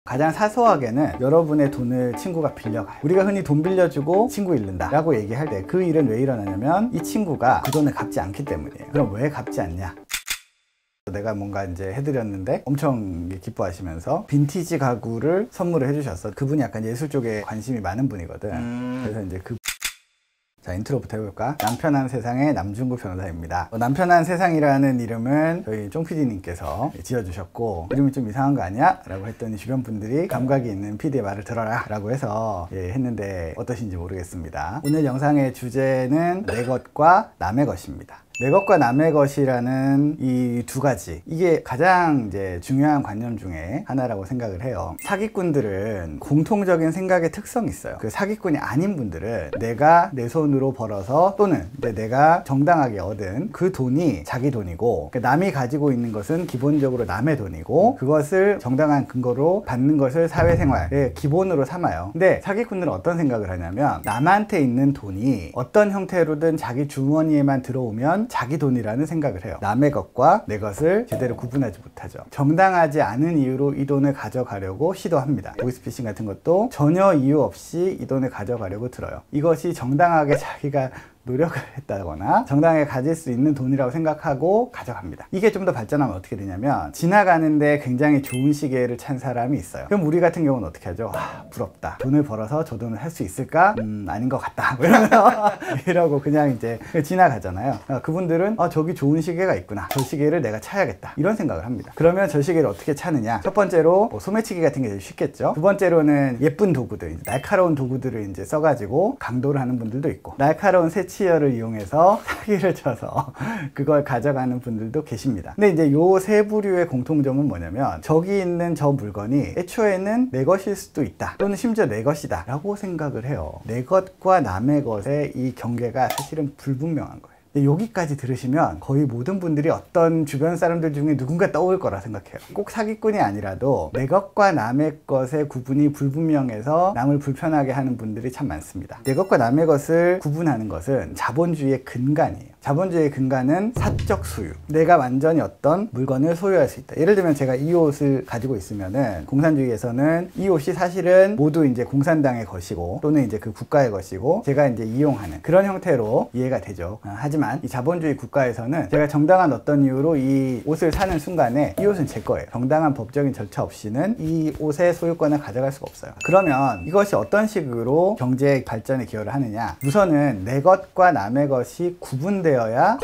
가장 사소하게는 여러분의 돈을 친구가 빌려가요. 우리가 흔히 돈 빌려주고 친구 잃는다 라고 얘기할 때 그 일은 왜 일어나냐면 이 친구가 그 돈을 갚지 않기 때문이에요. 그럼 왜 갚지 않냐? 내가 뭔가 이제 해드렸는데 엄청 기뻐하시면서 빈티지 가구를 선물을 해주셨어. 그분이 약간 예술 쪽에 관심이 많은 분이거든. 그래서 이제 자, 인트로부터 해볼까? 남편한 세상의 남중구 변호사입니다. 남편한 세상이라는 이름은 저희 쫑PD님께서 지어주셨고, 이름이 좀 이상한 거 아니야? 라고 했더니 주변 분들이 감각이 있는 PD의 말을 들어라 라고 해서 했는데 어떠신지 모르겠습니다. 오늘 영상의 주제는 내 것과 남의 것입니다. 내 것과 남의 것이라는 이 두 가지, 이게 가장 이제 중요한 관념 중에 하나라고 생각을 해요. 사기꾼들은 공통적인 생각의 특성이 있어요. 그 사기꾼이 아닌 분들은 내가 내 손으로 벌어서 또는 내가 정당하게 얻은 그 돈이 자기 돈이고, 남이 가지고 있는 것은 기본적으로 남의 돈이고, 그것을 정당한 근거로 받는 것을 사회생활의 기본으로 삼아요. 근데 사기꾼들은 어떤 생각을 하냐면, 남한테 있는 돈이 어떤 형태로든 자기 주머니에만 들어오면 자기 돈이라는 생각을 해요. 남의 것과 내 것을 제대로 구분하지 못하죠. 정당하지 않은 이유로 이 돈을 가져가려고 시도합니다. 보이스피싱 같은 것도 전혀 이유 없이 이 돈을 가져가려고 들어요. 이것이 정당하게 자기가 노력을 했다거나 정당하게 가질 수 있는 돈이라고 생각하고 가져갑니다. 이게 좀 더 발전하면 어떻게 되냐면, 지나가는데 굉장히 좋은 시계를 찬 사람이 있어요. 그럼 우리 같은 경우는 어떻게 하죠? 부럽다. 돈을 벌어서 저 돈을 할 수 있을까? 아닌 것 같다. 이러고 그냥 이제 지나가잖아요. 그분들은 저기 좋은 시계가 있구나. 저 시계를 내가 차야겠다. 이런 생각을 합니다. 그러면 저 시계를 어떻게 차느냐? 첫 번째로 소매치기 같은 게 제일 쉽겠죠. 두 번째로는 예쁜 도구들, 날카로운 도구들을 이제 써가지고 강도를 하는 분들도 있고, 날카로운 치어를 이용해서 사기를 쳐서 그걸 가져가는 분들도 계십니다. 근데 이제 요 세 부류의 공통점은 뭐냐면, 저기 있는 저 물건이 애초에는 내 것일 수도 있다, 또는 심지어 내 것이다 라고 생각을 해요. 내 것과 남의 것의 이 경계가 사실은 불분명한 거예요. 여기까지 들으시면 거의 모든 분들이 어떤 주변 사람들 중에 누군가 떠올 거라 생각해요. 꼭 사기꾼이 아니라도 내 것과 남의 것의 구분이 불분명해서 남을 불편하게 하는 분들이 참 많습니다. 내 것과 남의 것을 구분하는 것은 자본주의의 근간이에요. 자본주의의 근간은 사적 소유. 내가 완전히 어떤 물건을 소유할 수 있다. 예를 들면 제가 이 옷을 가지고 있으면은, 공산주의에서는 이 옷이 사실은 모두 이제 공산당의 것이고, 또는 이제 그 국가의 것이고, 제가 이제 이용하는 그런 형태로 이해가 되죠. 하지만 이 자본주의 국가에서는 제가 정당한 어떤 이유로 이 옷을 사는 순간에 이 옷은 제 거예요. 정당한 법적인 절차 없이는 이 옷의 소유권을 가져갈 수가 없어요. 그러면 이것이 어떤 식으로 경제 발전에 기여를 하느냐? 우선은 내 것과 남의 것이 구분되어야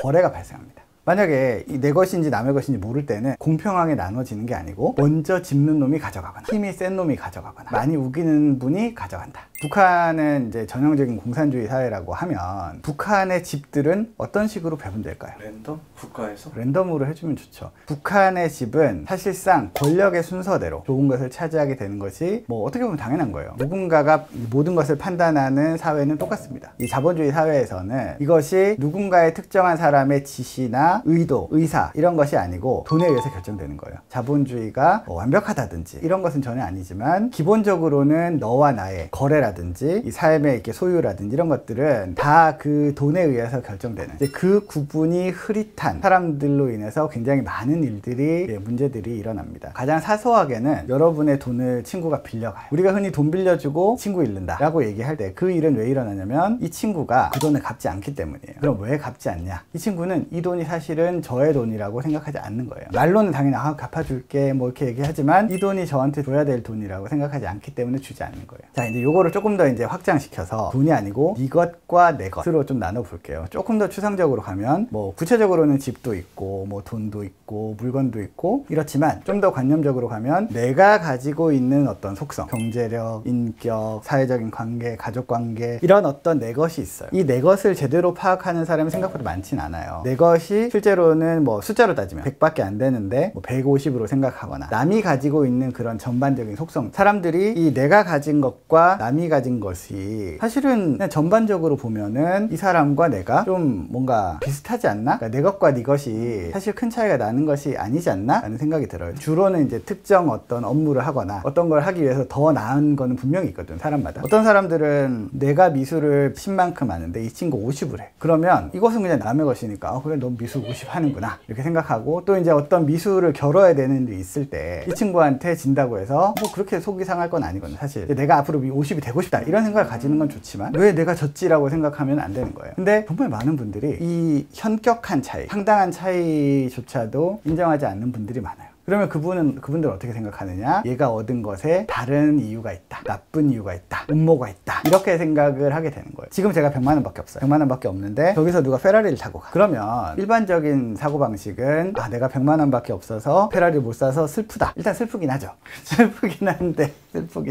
거래가 발생합니다. 만약에 내 것인지 남의 것인지 모를 때는 공평하게 나눠지는 게 아니고, 먼저 짚는 놈이 가져가거나 힘이 센 놈이 가져가거나 많이 우기는 분이 가져간다. 북한은 이제 전형적인 공산주의 사회라고 하면, 북한의 집들은 어떤 식으로 배분될까요? 랜덤? 국가에서? 랜덤으로 해주면 좋죠. 북한의 집은 사실상 권력의 순서대로 좋은 것을 차지하게 되는 것이 어떻게 보면 당연한 거예요. 누군가가 모든 것을 판단하는 사회는 똑같습니다. 이 자본주의 사회에서는 이것이 누군가의 특정한 사람의 지시나 의도, 의사 이런 것이 아니고 돈에 의해서 결정되는 거예요. 자본주의가 완벽하다든지 이런 것은 전혀 아니지만, 기본적으로는 너와 나의 거래라든지 이 삶의 이렇게 소유라든지 이런 것들은 다 그 돈에 의해서 결정되는, 이제 그 구분이 흐릿한 사람들로 인해서 굉장히 많은 일들이, 문제들이 일어납니다. 가장 사소하게는 여러분의 돈을 친구가 빌려가요. 우리가 흔히 돈 빌려주고 친구 잃는다 라고 얘기할 때 그 일은 왜 일어나냐면, 이 친구가 그 돈을 갚지 않기 때문이에요. 그럼 왜 갚지 않냐? 이 친구는 이 돈이 사실은 저의 돈이라고 생각하지 않는 거예요. 말로는 당연히 갚아줄게 이렇게 얘기하지만, 이 돈이 저한테 줘야 될 돈이라고 생각하지 않기 때문에 주지 않는 거예요. 자, 이제 요거를 조금 더 이제 확장시켜서 돈이 아니고 네 것과 내 것으로 좀 나눠볼게요. 조금 더 추상적으로 가면, 구체적으로는 집도 있고 돈도 있고 물건도 있고 이렇지만, 좀 더 관념적으로 가면 내가 가지고 있는 어떤 속성, 경제력, 인격, 사회적인 관계, 가족관계, 이런 어떤 내 것이 있어요. 이 내 것을 제대로 파악하는 사람이 생각보다 많진 않아요. 내 것이 실제로는 숫자로 따지면 100밖에 안 되는데 150으로 생각하거나, 남이 가지고 있는 그런 전반적인 속성, 사람들이 이 내가 가진 것과 남이 가진 것이 사실은 그냥 전반적으로 보면은 이 사람과 내가 좀 뭔가 비슷하지 않나? 그러니까 내 것과 네 것이 사실 큰 차이가 나는 것이 아니지 않나? 라는 생각이 들어요. 주로는 이제 특정 어떤 업무를 하거나 어떤 걸 하기 위해서 더 나은 거는 분명히 있거든, 사람마다. 어떤 사람들은 내가 미술을 10만큼 하는데 이 친구 50을 해. 그러면 이것은 그냥 남의 것이니까, 그래 넌 미술 미수 50 하는구나 이렇게 생각하고, 또 이제 어떤 미수를 겨뤄야 되는 일이 있을 때 이 친구한테 진다고 해서 뭐 그렇게 속이 상할 건 아니거든요. 사실 내가 앞으로 50이 되고 싶다 이런 생각을 가지는 건 좋지만 왜 내가 졌지라고 생각하면 안 되는 거예요. 근데 정말 많은 분들이 이 현격한 차이, 상당한 차이조차도 인정하지 않는 분들이 많아요. 그러면 그분들은 어떻게 생각하느냐? 얘가 얻은 것에 다른 이유가 있다, 나쁜 이유가 있다, 음모가 있다, 이렇게 생각을 하게 되는 거예요. 지금 제가 100만 원밖에 없어요. 100만 원밖에 없는데 저기서 누가 페라리를 타고 가. 그러면 일반적인 사고방식은 내가 100만 원밖에 없어서 페라리를 못 사서 슬프다. 일단 슬프긴 하죠. 슬프긴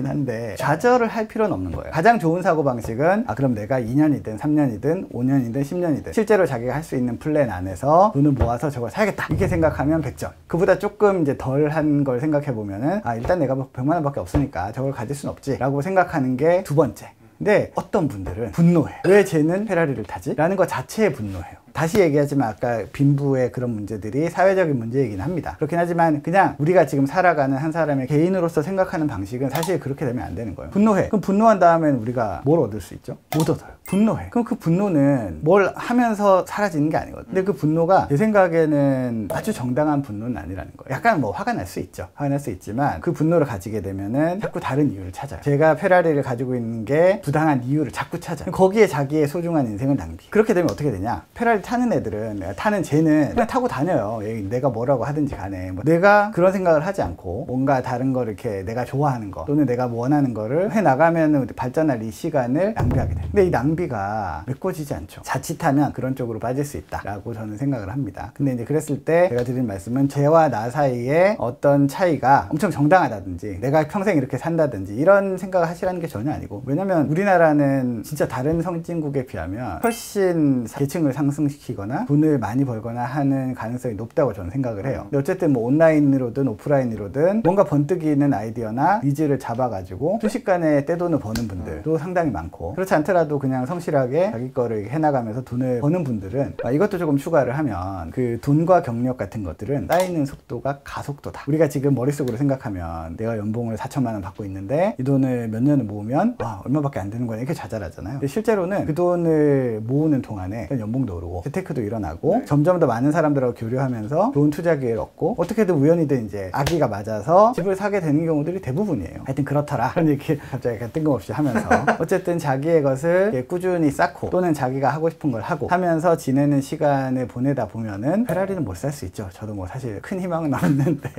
한데 좌절을 할 필요는 없는 거예요. 가장 좋은 사고방식은 그럼 내가 2년이든 3년이든 5년이든 10년이든 실제로 자기가 할 수 있는 플랜 안에서 돈을 모아서 저걸 사야겠다 이렇게 생각하면 100점. 그보다 조금 이제 덜한 걸 생각해 보면은 일단 내가 100만 원밖에 없으니까 저걸 가질 순 없지 라고 생각하는 게 두 번째. 근데 어떤 분들은 분노해. 왜 쟤는 페라리를 타지? 라는 것 자체에 분노해요. 다시 얘기하지만 아까 빈부의 그런 문제들이 사회적인 문제이긴 합니다. 그렇긴 하지만 그냥 우리가 지금 살아가는 한 사람의 개인으로서 생각하는 방식은 사실 그렇게 되면 안 되는 거예요. 분노해. 그럼 분노한 다음엔 우리가 뭘 얻을 수 있죠? 못 얻어요. 분노해. 그럼 그 분노는 뭘 하면서 사라지는 게 아니거든요. 근데 그 분노가 제 생각에는 아주 정당한 분노는 아니라는 거예요. 약간 뭐 화가 날 수 있죠. 화가 날 수 있지만 그 분노를 가지게 되면은 자꾸 다른 이유를 찾아요. 제가 페라리를 가지고 있는 게 부당한 이유를 자꾸 찾아요. 거기에 자기의 소중한 인생을 낭비. 그렇게 되면 어떻게 되냐? 페라리 타는 애들은, 타는 쟤는 그냥 타고 다녀요. 내가 뭐라고 하든지 간에. 내가 그런 생각을 하지 않고 뭔가 다른 거 이렇게 내가 좋아하는 거 또는 내가 원하는 거를 해 나가면 발전할 이 시간을 낭비하게 돼요. 근데 이 낭비가 메꿔지지 않죠. 자칫하면 그런 쪽으로 빠질 수 있다라고 저는 생각을 합니다. 근데 이제 그랬을 때 제가 드린 말씀은 쟤와 나 사이에 어떤 차이가 엄청 정당하다든지 내가 평생 이렇게 산다든지 이런 생각을 하시라는 게 전혀 아니고, 왜냐면 우리나라는 진짜 다른 선진국에 비하면 훨씬 계층을 상승시키거나 돈을 많이 벌거나 하는 가능성이 높다고 저는 생각을 해요. 근데 어쨌든 뭐 온라인으로든 오프라인으로든 뭔가 번뜩이 있는 아이디어나 니즈를 잡아가지고 순식간에 떼돈을 버는 분들도 상당히 많고, 그렇지 않더라도 그냥 성실하게 자기 거를 해나가면서 돈을 버는 분들은 이것도 조금 추가를 하면 그 돈과 경력 같은 것들은 쌓이는 속도가 가속도다. 우리가 지금 머릿속으로 생각하면 내가 연봉을 4천만 원 받고 있는데 이 돈을 몇 년을 모으면 얼마밖에 안 되는 거냐 이렇게 자잘하잖아요. 근데 실제로는 그 돈을 모으는 동안에 연봉도 오르고 재테크도 일어나고 점점 더 많은 사람들하고 교류하면서 좋은 투자 기회를 얻고 어떻게든 우연히든 이제 아기가 맞아서 집을 사게 되는 경우들이 대부분이에요. 하여튼 그렇더라. 그런 얘기 갑자기 뜬금없이 하면서 어쨌든 자기의 것을 꾸준히 쌓고 또는 자기가 하고 싶은 걸 하고 하면서 지내는 시간을 보내다 보면은 페라리는 못 살 수 있죠. 저도 뭐 사실 큰 희망은 없는데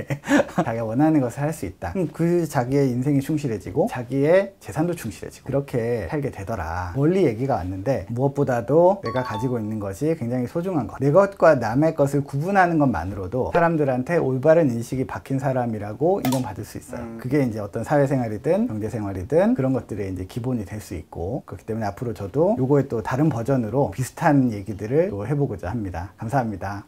자기가 원하는 것을 할 수 있다. 그 자기의 인생이 충실해지고 자기의 재산도 충실해지고 그렇게 살게 되더라. 멀리 얘기가 왔는데 무엇보다도 내가 가지고 있는 것이 굉장히 소중한 것, 내 것과 남의 것을 구분하는 것만으로도 사람들한테 올바른 인식이 박힌 사람이라고 인정받을 수 있어요. 그게 이제 어떤 사회생활이든 경제생활이든 그런 것들의 이제 기본이 될 수 있고, 그렇기 때문에 앞으로 저도 요거에 또 다른 버전으로 비슷한 얘기들을 또 해보고자 합니다. 감사합니다.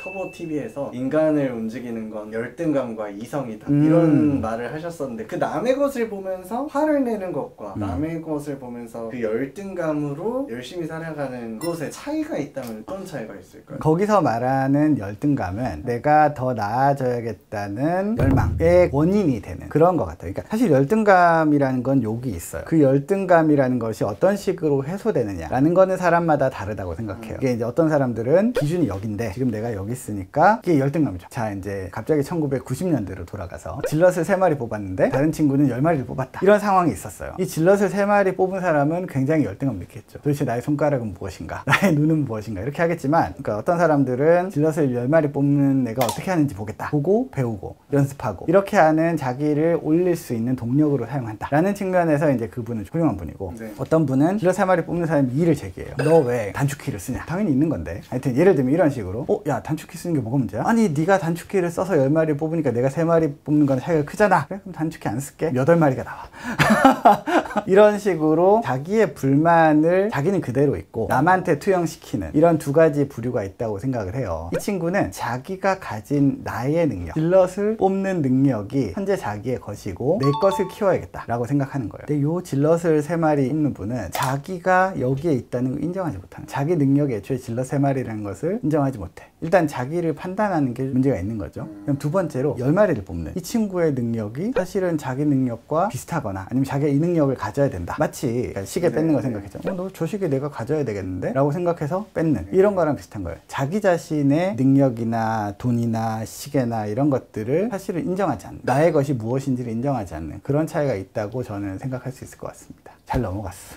터보TV에서 인간을 움직이는 건 열등감과 이성이다 이런 말을 하셨었는데, 그 남의 것을 보면서 화를 내는 것과 남의 것을 보면서 그 열등감으로 열심히 살아가는 그것에 차이가 있다면 어떤 차이가 있을까요? 거기서 말하는 열등감은 내가 더 나아져야겠다는 열망의 원인이 되는 그런 것 같아요. 그러니까 사실 열등감이라는 건 욕이 있어요. 그 열등감이라는 것이 어떤 식으로 해소되느냐라는 거는 사람마다 다르다고 생각해요. 이게 이제 어떤 사람들은 기준이 여긴데 지금 내가 여기 있으니까 이게 열등감이죠. 자, 이제 갑자기 1990년대로 돌아가서 질럿을 3마리 뽑았는데 다른 친구는 10마리를 뽑았다. 이런 상황이 있었어요. 이 질럿을 3마리 뽑은 사람은 굉장히 열등감 느꼈죠. 도대체 나의 손가락은 무엇인가? 나의 눈은 무엇인가? 이렇게 하겠지만, 그러니까 어떤 사람들은 질럿을 10마리 뽑는 애가 어떻게 하는지 보겠다. 보고 배우고 연습하고 이렇게 하는 자기를 올릴 수 있는 동력으로 사용한다 라는 측면에서 이제 그분은 훌륭한 분이고, 어떤 분은 질럿 3마리 뽑는 사람이 이의를 제기해요. 너 왜 단축키를 쓰냐? 당연히 있는 건데. 하여튼 예를 들면 이런 식으로 야, 단축키 쓰는 게 뭐가 문제야? 아니, 네가 단축키를 써서 10마리 뽑으니까 내가 3마리 뽑는 건 차이가 크잖아. 그래? 그럼 단축키 안 쓸게. 8마리가 나와. 이런 식으로 자기의 불만을 자기는 그대로 있고 남한테 투영시키는 이런 두 가지 부류가 있다고 생각을 해요. 이 친구는 자기가 가진 나의 능력, 질럿을 뽑는 능력이 현재 자기의 것이고 내 것을 키워야겠다 라고 생각하는 거예요. 근데 요 질럿을 3마리 뽑는 분은 자기가 여기에 있다는 걸 인정하지 못하는, 자기 능력이 애초에 질럿 3마리라는 것을 인정하지 못해. 일단 자기를 판단하는 게 문제가 있는 거죠. 그럼 두 번째로 열마리를 뽑는 이 친구의 능력이 사실은 자기 능력과 비슷하거나 아니면 자기가 이 능력을 가져야 된다. 마치 시계 뺏는 거 생각했죠. 너 저 시계 내가 가져야 되겠는데? 라고 생각해서 뺏는 이런 거랑 비슷한 거예요. 자기 자신의 능력이나 돈이나 시계나 이런 것들을 사실은 인정하지 않는, 나의 것이 무엇인지를 인정하지 않는 그런 차이가 있다고 저는 생각할 수 있을 것 같습니다. 잘 넘어갔어.